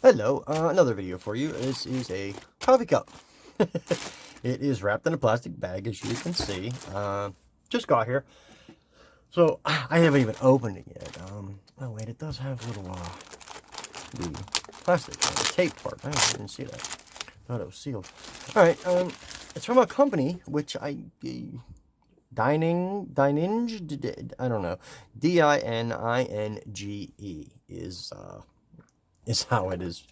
Hello, another video for you. This is a coffee cup. It is wrapped in a plastic bag, as you can see. Just got here. So, I haven't even opened it yet. Oh wait, it does have little, the plastic, the tape part. I didn't see that. Thought it was sealed. Alright, it's from a company, which Dininge, I don't know. D-I-N-I-N-G-E is how it is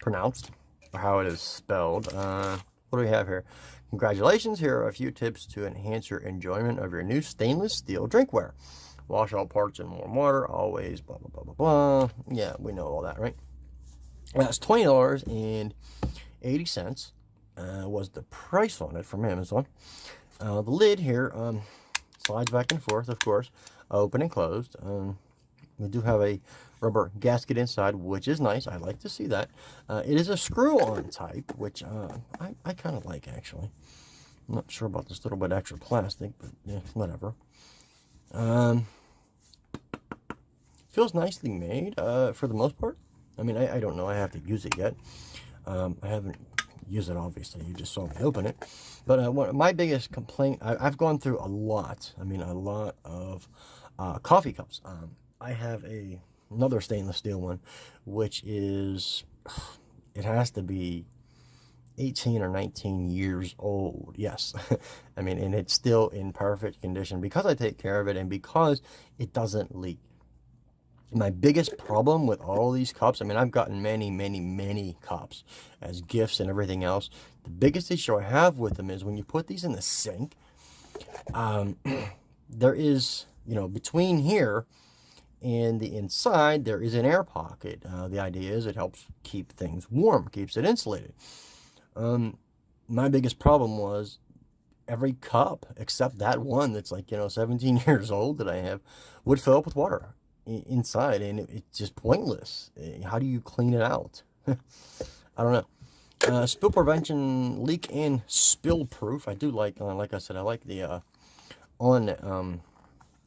pronounced, or how it is spelled. What do we have here? Congratulations, here are a few tips to enhance your enjoyment of your new stainless steel drinkware. Wash all parts in warm water, always blah, blah, blah, blah, blah. Yeah, we know all that, right? That's $20.80 was the price on it from Amazon. The lid here slides back and forth, of course, open and closed. We do have a rubber gasket inside, which is nice. I like to see that. It is a screw-on type, which I kind of like, actually. I'm not sure about this little bit extra plastic, but yeah, whatever. Feels nicely made for the most part. I mean, I don't know. I have to use it yet. I haven't used it, obviously. You just saw me open it. But my biggest complaint, I've gone through a lot. I mean, a lot of coffee cups. I have another stainless steel one, which is, it has to be 18 or 19 years old. Yes. I mean, and it's still in perfect condition because I take care of it and because it doesn't leak. My biggest problem with all these cups, I mean, I've gotten many cups as gifts and everything else. The biggest issue I have with them is when you put these in the sink, there is, you know, between here and the inside, there is an air pocket. The idea is it helps keep things warm, keeps it insulated. My biggest problem was every cup, except that one that's like, you know, 17 years old that I have, would fill up with water inside, and it's just pointless. How do you clean it out? I don't know. Spill prevention, leak and spill proof. I do like I said, I like the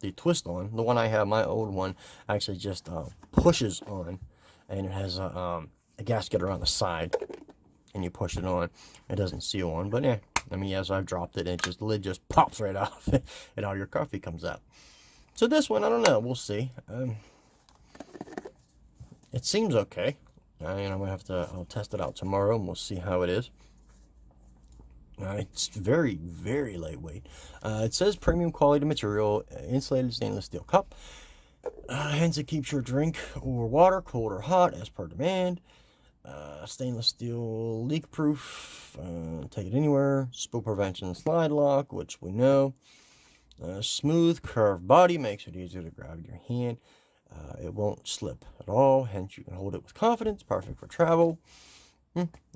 the twist on. The one I have, my old one, actually just pushes on, and it has a gasket around the side, and you push it on. It doesn't seal on, but yeah, I mean, yes, I've dropped it, and the lid just pops right off, and all your coffee comes out. So this one, I don't know, we'll see. It seems okay. I'm gonna have to, I'll test it out tomorrow, and we'll see how it is. It's very lightweight. It says premium quality material, insulated stainless steel cup. Hence it keeps your drink or water cold or hot as per demand. Stainless steel leak proof, take it anywhere. Spill prevention slide lock, which we know. Smooth curved body makes it easier to grab in your hand. It won't slip at all, hence you can hold it with confidence. Perfect for travel.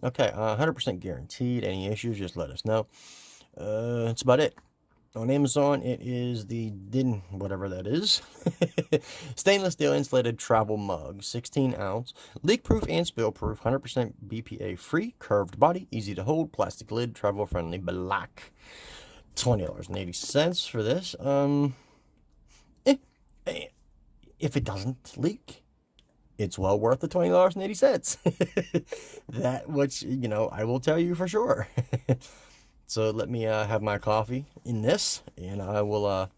Okay, 100% guaranteed. Any issues, just let us know. That's about it. On Amazon, it is the whatever that is. Stainless steel insulated travel mug, 16 ounce, leak proof and spill proof, 100% BPA free, curved body, easy to hold, plastic lid, travel friendly, black. $20.80 for this. If it doesn't leak, it's well worth the $20.80. That, which, you know, I will tell you for sure. So let me have my coffee in this, and I will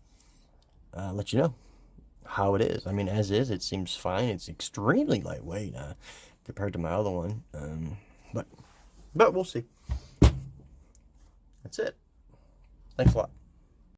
let you know how it is. I mean, as is, it seems fine. It's extremely lightweight compared to my other one, but we'll see. That's it. Thanks a lot.